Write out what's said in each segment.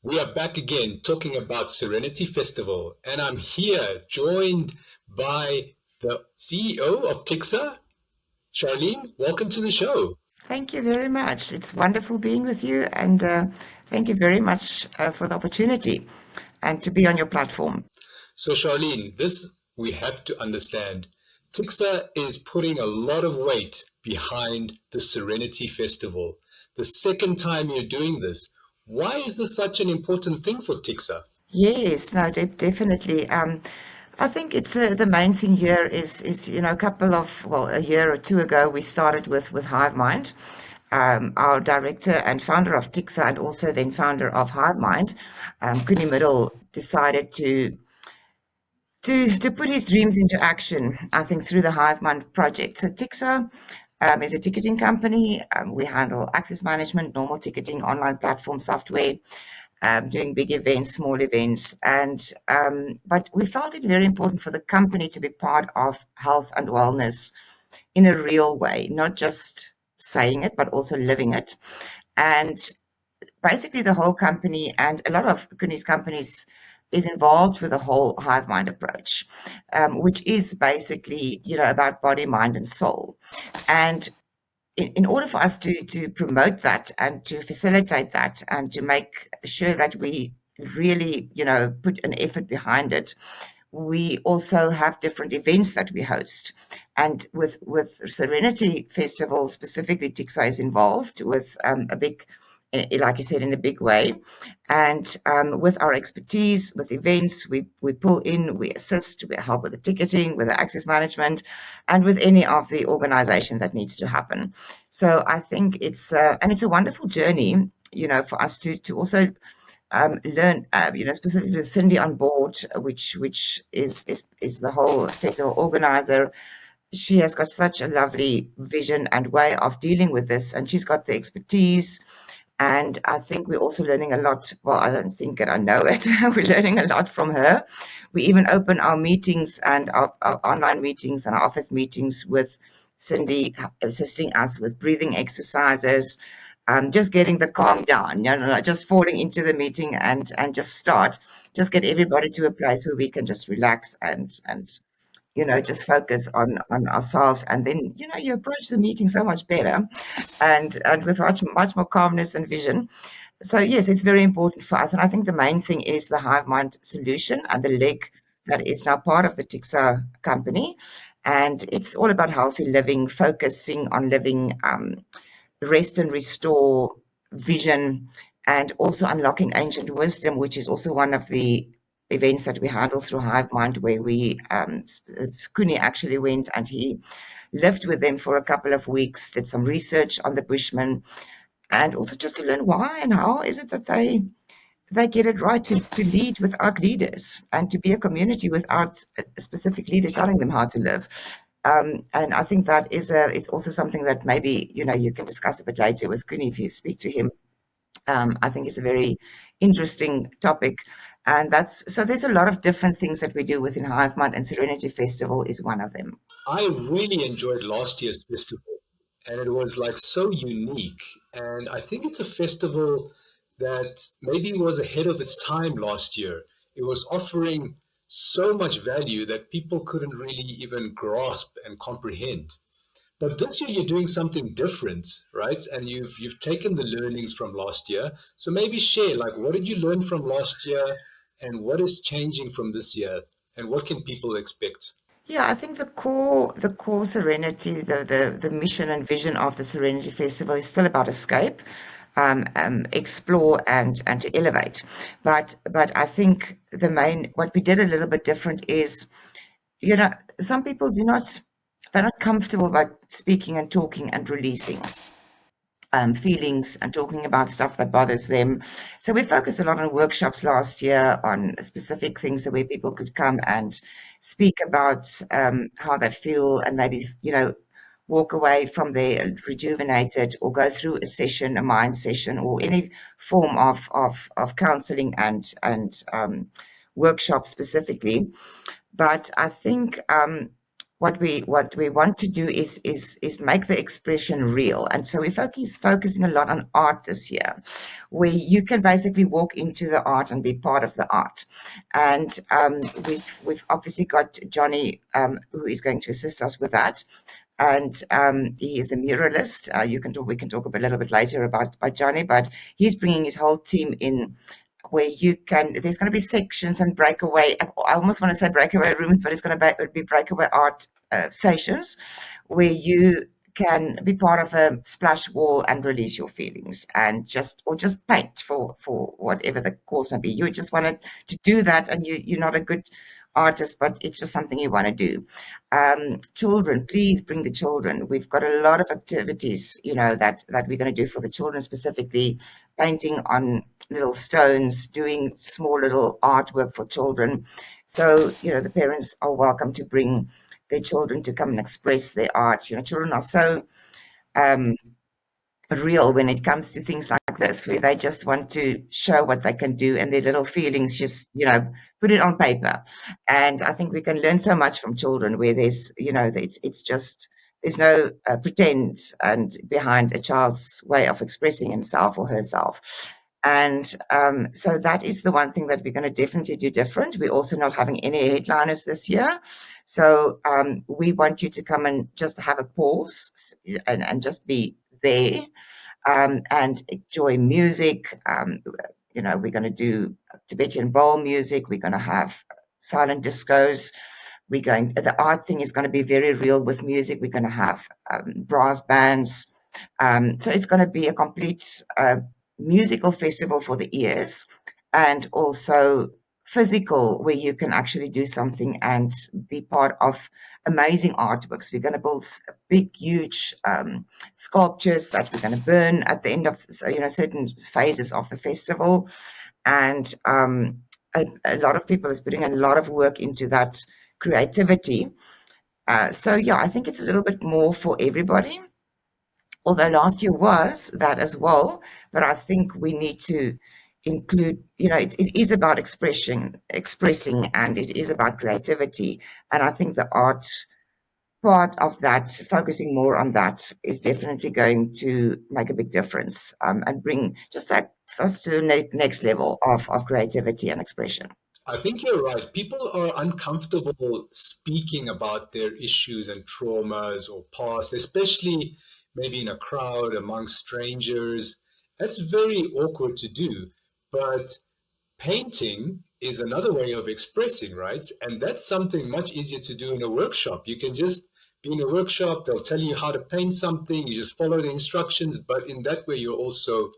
We are back again talking about Serenity Festival, and I'm here joined by the CEO of Tixsa, Charlene. Welcome to the show. Thank you very much. It's wonderful being with you, and thank you very much for the opportunity and to be on your platform. So, Charlene, this we have to understand. Tixsa is putting a lot of weight behind the Serenity Festival. The second time you're doing this. Why is this such an important thing for Tixsa? Yes, no, definitely. I think it's the main thing here is a couple of a year or two ago we started with Hive Mind. Our director and founder of Tixsa and also then founder of Hive Mind, Kuni Middle, decided to put his dreams into action, I think, through the Hive Mind project. So Tixsa is a ticketing company. We handle access management, normal ticketing, online platform software, doing big events, small events, and but we felt it very important for the company to be part of health and wellness in a real way, not just saying it, but also living it. And basically the whole company and a lot of Kuni's companies is involved with the whole hive mind approach, which is basically, about body, mind, and soul. And in order for us to promote that and to facilitate that and to make sure that we really, put an effort behind it, we also have different events that we host. And with Serenity Festival specifically, Tixai is involved with a big, like I said, in a big way. And with our expertise, with events, we pull in, we assist, we help with the ticketing, with the access management, and with any of the organization that needs to happen. So I think it's a wonderful journey, for us to also learn, specifically with Cindy on board, which is the whole festival organizer. She has got such a lovely vision and way of dealing with this, and she's got the expertise. And I think we're also learning a lot. Well, I don't think it, I know it. We're learning a lot from her. We even open our meetings and our online meetings and our office meetings with Cindy assisting us with breathing exercises, just getting the calm down, not just falling into the meeting and just get everybody to a place where we can just relax and just focus on ourselves, and then you approach the meeting so much better and with much more calmness and vision. So yes, it's very important for us, and I think the main thing is the hive mind solution and the leg that is now part of the Tixa company, and it's all about healthy living, focusing on living, rest and restore, vision, and also unlocking ancient wisdom, which is also one of the events that we handle through Hive Mind, where Kuni actually went and he lived with them for a couple of weeks, did some research on the Bushmen, and also just to learn why and how is it that they get it right to lead without leaders and to be a community without a specific leader telling them how to live. And I think that is also something that maybe you can discuss a bit later with Kuni if you speak to him. I think it's a very interesting topic, and that's so. There's a lot of different things that we do within Hive Mind, and Serenity Festival is one of them. I really enjoyed last year's festival, and it was like so unique. And I think it's a festival that maybe was ahead of its time last year. It was offering so much value that people couldn't really even grasp and comprehend. But this year you're doing something different, right? And you've taken the learnings from last year. So maybe share, like, what did you learn from last year, and what is changing from this year, and what can people expect? Yeah, I think the core Serenity, the mission and vision of the Serenity Festival is still about escape, explore and to elevate. But I think the main what we did a little bit different is, some people they're not comfortable about speaking and talking and releasing feelings and talking about stuff that bothers them. So we focused a lot on workshops last year on specific things that where people could come and speak about how they feel and maybe, walk away from there rejuvenated or go through a session, a mind session, or any form of counseling and workshop specifically. But I think what we want to do is make the expression real, and so we're focusing a lot on art this year, where you can basically walk into the art and be part of the art. And we've obviously got Johnny, who is going to assist us with that, and he is a muralist. We can talk a little bit later about Johnny, but he's bringing his whole team in, where there's going to be sections and breakaway. I almost want to say breakaway rooms, but it's going to be breakaway art sessions, where you can be part of a splash wall and release your feelings, and just paint for whatever the cause may be. You just wanted to do that, and you're not a good artist, but it's just something you want to do. Children, please bring the children. We've got a lot of activities, that we're going to do for the children, specifically painting on little stones, doing small little artwork for children. So, the parents are welcome to bring their children to come and express their art. Children are so um, real when it comes to things like this, where they just want to show what they can do, and their little feelings, just put it on paper. And I think we can learn so much from children, where it's just, there's no pretend and behind a child's way of expressing himself or herself. And so that is the one thing that we're going to definitely do different. We're also not having any headliners this year, so we want you to come and just have a pause, and just be there, and enjoy music. We're going to do Tibetan bowl music. We're going to have silent discos. The art thing is going to be very real with music. We're going to have brass bands. So it's going to be a complete musical festival for the ears, and also physical, where you can actually do something and be part of amazing artworks. We're going to build big, huge sculptures that we're going to burn at the end of certain phases of the festival. And a lot of people is putting a lot of work into that creativity. So yeah, I think it's a little bit more for everybody, although last year was that as well. But I think we need to include, it is about expressing, and it is about creativity. And I think the art part of that, focusing more on that, is definitely going to make a big difference, and bring just us to the next level of creativity and expression. I think you're right. People are uncomfortable speaking about their issues and traumas or past, especially maybe in a crowd amongst strangers. That's very awkward to do. But painting is another way of expressing, right? And that's something much easier to do in a workshop. You can just be in a workshop, they'll tell you how to paint something, you just follow the instructions, but in that way, you're also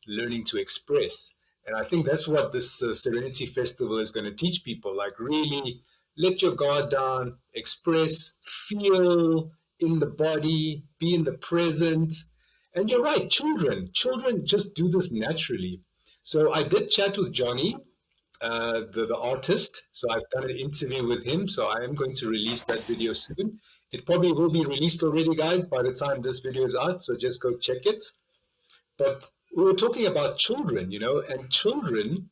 learning to express. And I think that's what this Serenity Festival is going to teach people, like really let your guard down, express, feel in the body, be in the present. And you're right, children just do this naturally. So I did chat with Johnny, the artist. So I've done an interview with him. So I am going to release that video soon. It probably will be released already, guys, by the time this video is out. So just go check it. But we were talking about children, and children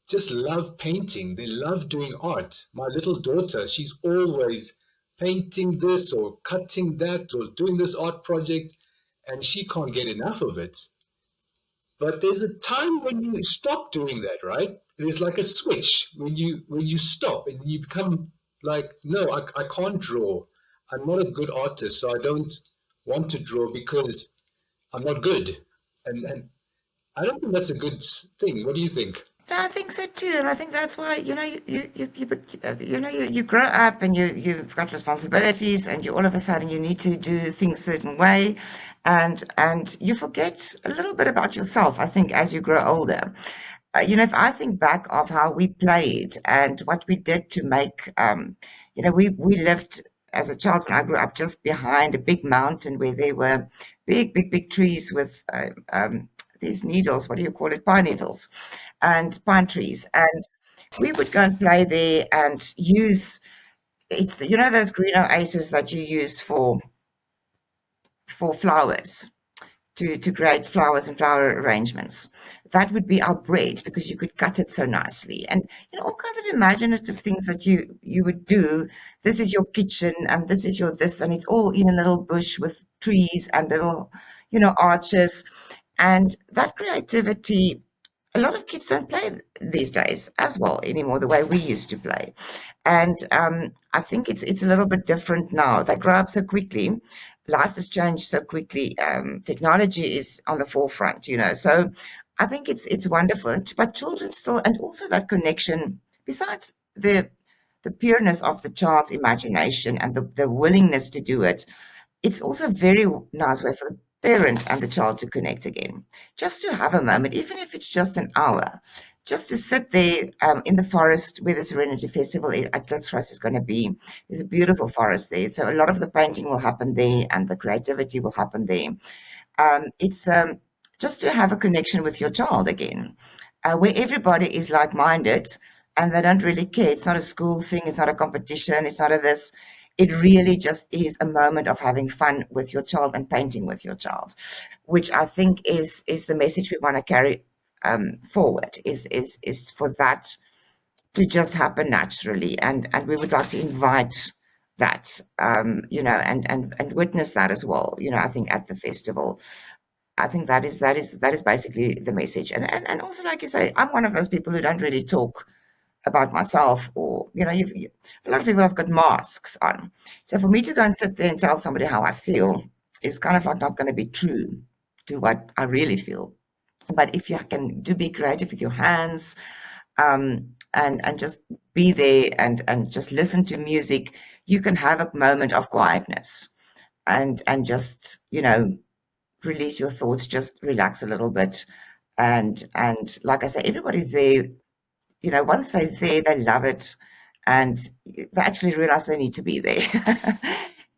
just love painting. They love doing art. My little daughter, she's always painting this or cutting that or doing this art project, and she can't get enough of it. But there's a time when you stop doing that, right? There's like a switch when you stop and you become like, no, I can't draw. I'm not a good artist, so I don't want to draw because I'm not good. And I don't think that's a good thing. What do you think? I think so too, and I think that's why you grow up, and you've got responsibilities, and you all of a sudden you need to do things a certain way, and you forget a little bit about yourself. I think as you grow older, if I think back of how we played and what we did to make, we lived as a child when I grew up just behind a big mountain, where there were big, big, big trees with these needles. What do you call it? Pine needles and pine trees. And we would go and play there and use those green oases that you use for flowers. to create flowers and flower arrangements. That would be our bread because you could cut it so nicely. And all kinds of imaginative things that you would do. This is your kitchen and this is your this, and it's all in a little bush with trees and little, arches. And that creativity, a lot of kids don't play these days as well anymore the way we used to play. And I think it's a little bit different now. They grow up so quickly. Life has changed so quickly. Technology is on the forefront, So I think it's wonderful. But children still, and also that connection. Besides the pureness of the child's imagination and the willingness to do it, it's also a very nice way for the parent and the child to connect again. Just to have a moment, even if it's just an hour, just to sit there in the forest where the Serenity Festival at Klitsvries is going to be. There's a beautiful forest there. So a lot of the painting will happen there and the creativity will happen there. It's just to have a connection with your child again, where everybody is like-minded and they don't really care. It's not a school thing. It's not a competition. It's not a this. It really just is a moment of having fun with your child and painting with your child, which I think is the message we want to carry forward. Is for that to just happen naturally, and we would like to invite that, and witness that as well. I think at the festival. I think that is basically the message. And also, like you say, I'm one of those people who don't really talk about myself, or a lot of people have got masks on. So for me to go and sit there and tell somebody how I feel is kind of like not going to be true to what I really feel. But if you can do be creative with your hands, and just be there and just listen to music, you can have a moment of quietness and just release your thoughts, just relax a little bit. And like I say, everybody there, once they're there, they love it, and they actually realize they need to be there.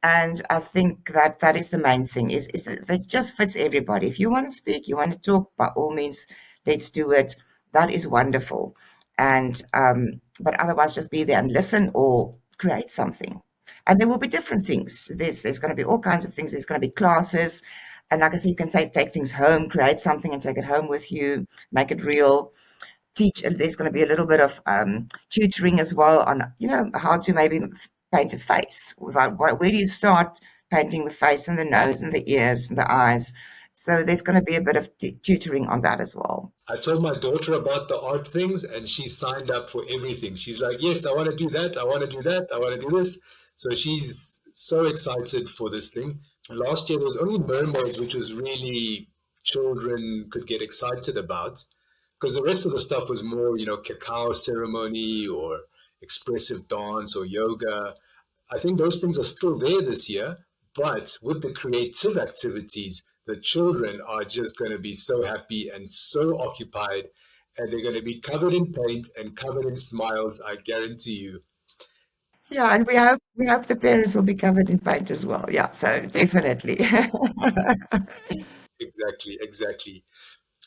And I think that is the main thing, is that it just fits everybody. If you want to speak, you want to talk, by all means, let's do it. That is wonderful. And but otherwise, just be there and listen or create something. And there will be different things. There's going to be all kinds of things. There's going to be classes, and like I said, you can take things home, create something, and take it home with you, make it real. Teach, and there's going to be a little bit of tutoring as well on how to maybe paint a face. Where do you start painting the face and the nose and the ears and the eyes? So there's going to be a bit of tutoring on that as well. I told my daughter about the art things and she signed up for everything. She's like, yes, I want to do that. I want to do that. I want to do this. So she's so excited for this thing. Last year, there was only mermaids, which was really children could get excited about because the rest of the stuff was more, cacao ceremony or expressive dance or yoga. I think those things are still there this year, but with the creative activities, the children are just going to be so happy and so occupied, and they're going to be covered in paint and covered in smiles, I guarantee you. Yeah, and we hope the parents will be covered in paint as well. Yeah, so definitely. Exactly, exactly.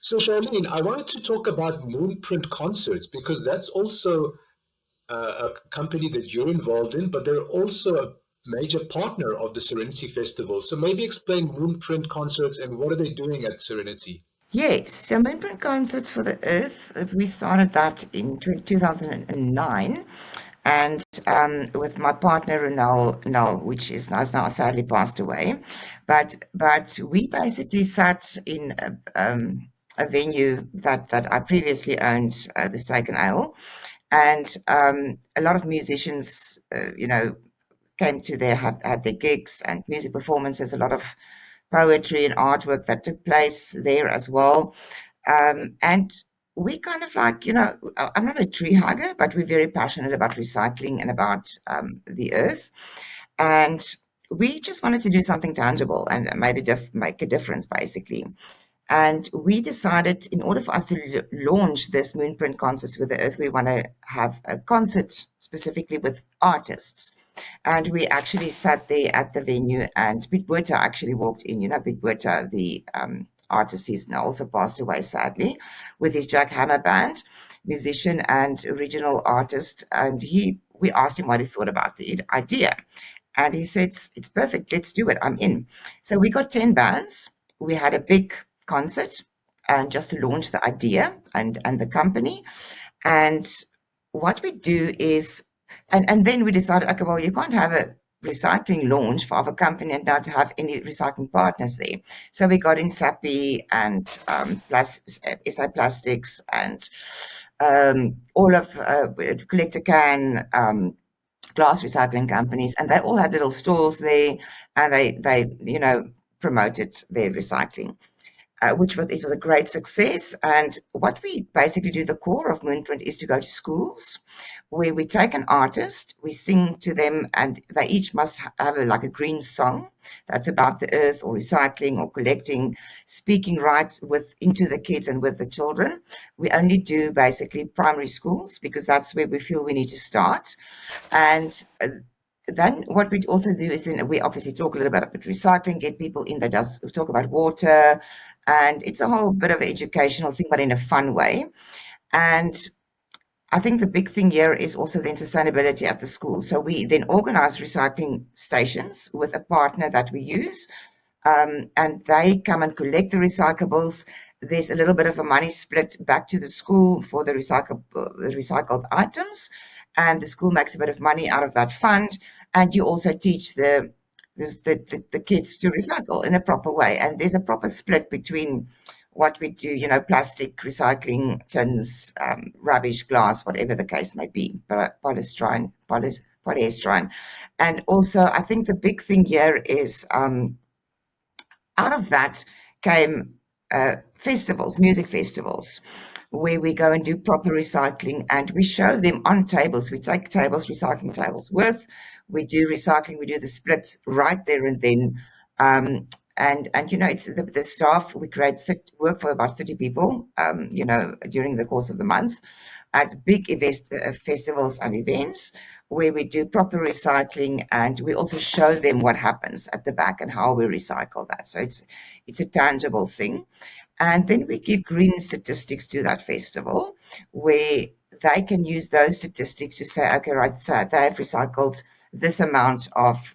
So, Charlene, I wanted to talk about Moonprint Concerts because that's also a company that you're involved in, but they're also a major partner of the Serenity Festival. So maybe explain Moonprint Concerts and what are they doing at Serenity? Yes, so Moonprint Concerts for the Earth, we started that in 2009, and with my partner Renal, which has now sadly passed away. But we basically sat in a venue that I previously owned, the Steak and Ale, and a lot of musicians, came to there, had their gigs and music performances, a lot of poetry and artwork that took place there as well. And we kind of like, I'm not a tree hugger, but we're very passionate about recycling and about the earth. And we just wanted to do something tangible and maybe make a difference, basically. And we decided, in order for us to launch this Moonprint Concerts with the Earth, we want to have a concert specifically with artists. And we actually sat there at the venue, and Piet Botha actually walked in. Piet Botha, the artist, he's now also passed away, sadly, with his Jack Hammer band, musician and original artist. And we asked him what he thought about the idea. And he said, it's perfect, let's do it, I'm in. So we got 10 bands we had a big concert and just to launch the idea and the company. And what we do is, and then we decided, okay, well, you can't have a recycling launch for our company and not have any recycling partners there. So we got in SAPI and SI Plastics and all of Collector Can, glass recycling companies, and they all had little stalls there, and they promoted their recycling, which was it was a great success. And what we basically do, the core of Moonprint, is to go to schools where we take an artist, we sing to them, and they each must have like a green song that's about the earth or recycling or collecting, speaking right with into the kids and with the children. We only do basically primary schools because that's where we feel we need to start. And then what we also do is then we obviously talk a little bit about recycling, get people in that does talk about water, and it's a whole bit of an educational thing, but in a fun way. And I think the big thing here is also then sustainability at the school. So we then organize recycling stations with a partner that we use, and they come and collect the recyclables. There's a little bit of a money split back to the school for the recycled items, and the school makes a bit of money out of that fund. And you also teach the kids to recycle in a proper way. And there's a proper split between what we do, plastic recycling, tins, rubbish, glass, whatever the case may be, polyester. And also, I think the big thing here is out of that came festivals, music festivals, where we go and do proper recycling and we show them on tables. We take tables, recycling tables with, we do recycling, we do the splits right there and then. Um, and it's the staff, we create work for about 30 people, during the course of the month at big festivals and events where we do proper recycling and we also show them what happens at the back and how we recycle that. So it's a tangible thing. And then we give green statistics to that festival where they can use those statistics to say, okay, right, so they have recycled this amount of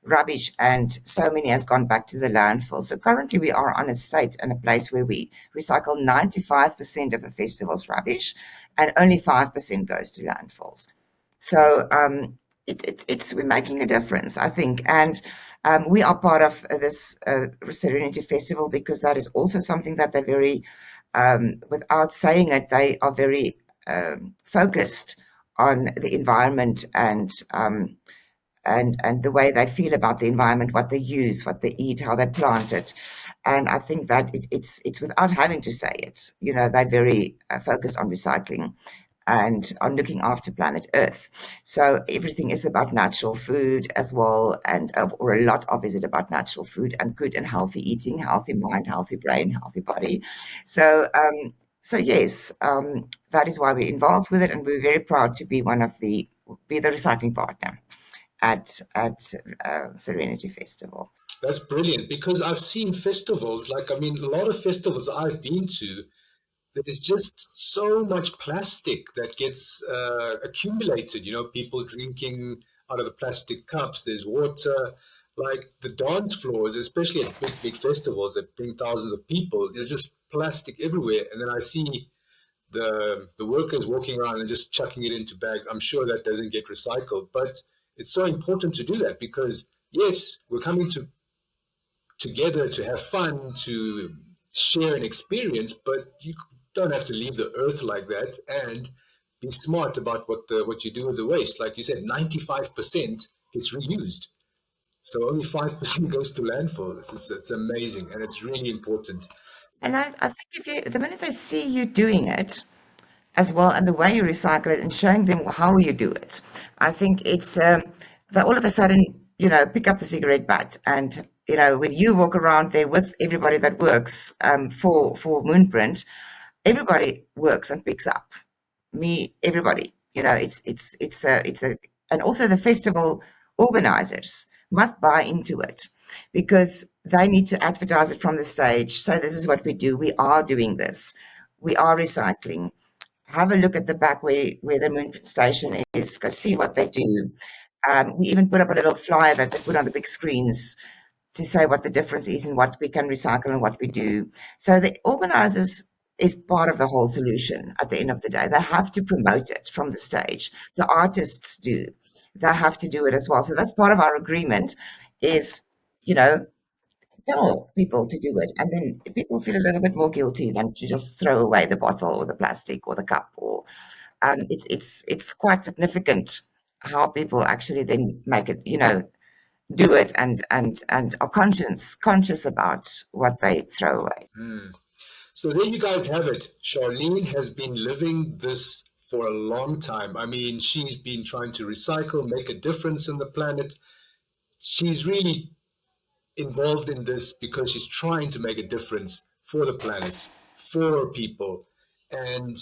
rubbish and so many has gone back to the landfill. So currently we are on a state and a place where we recycle 95% of a festival's rubbish and only 5% goes to landfills. So it's we're making a difference, I think, and we are part of this Serenity Festival because that is also something that they're very, without saying it, they are very focused on the environment and the way they feel about the environment, what they use, what they eat, how they plant it. And I think that it's without having to say it. They're very focused on recycling and on looking after planet Earth. So everything is about natural food as well, and or a lot of it about natural food and good and healthy eating, healthy mind, healthy brain, healthy body. So yes, that is why we're involved with it, and we're very proud to be be the recycling partner at Serenity Festival. That's brilliant because I've seen festivals, like, I mean, a lot of festivals I've been to, there's just so much plastic that gets accumulated. People drinking out of the plastic cups, there's water. Like the dance floors, especially at big, big festivals that bring thousands of people, there's just plastic everywhere. And then I see the workers walking around and just chucking it into bags. I'm sure that doesn't get recycled, but it's so important to do that because yes, we're coming together to have fun, to share an experience, but you don't have to leave the earth like that, and be smart about what you do with the waste. Like you said, 95% gets reused. So only 5% goes to landfill. It's amazing, and it's really important. And I think the minute they see you doing it, as well and the way you recycle it and showing them how you do it. I think it's they all of a sudden, pick up the cigarette butt and when you walk around there with everybody that works for Moonprint, everybody works and picks up me, everybody. It's a and also the festival organizers must buy into it because they need to advertise it from the stage. So this is what we do. We are doing this. We are recycling. Have a look at the back where the moon station is, go see what they do. We even put up a little flyer that they put on the big screens to say what the difference is and what we can recycle and what we do. So the organizers is part of the whole solution at the end of the day. They have to promote it from the stage. The artists do. They have to do it as well. So that's part of our agreement is, you know, tell people to do it. And then people feel a little bit more guilty than to just throw away the bottle or the plastic or the cup or it's quite significant how people actually then make it, do it and are conscious about what they throw away. Mm. So there you guys have it. Charlene has been living this for a long time. I mean, she's been trying to recycle, make a difference in the planet. She's really involved in this because she's trying to make a difference for the planet, for people. And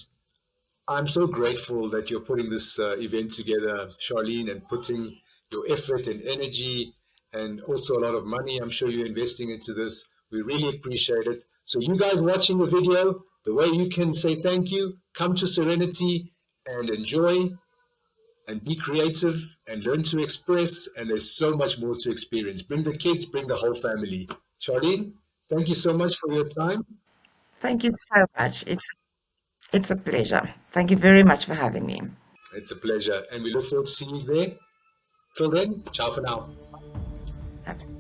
I'm so grateful that you're putting this event together, Charlene, and putting your effort and energy and also a lot of money. I'm sure you're investing into this. We really appreciate it. So, you guys watching the video, the way you can say thank you, come to Serenity and enjoy and be creative and learn to express. And there's so much more to experience. Bring the kids, bring the whole family. Charlene, thank you so much for your time. Thank you so much. It's a pleasure. Thank you very much for having me. It's a pleasure. And we look forward to seeing you there. Till then, ciao for now. Absolutely.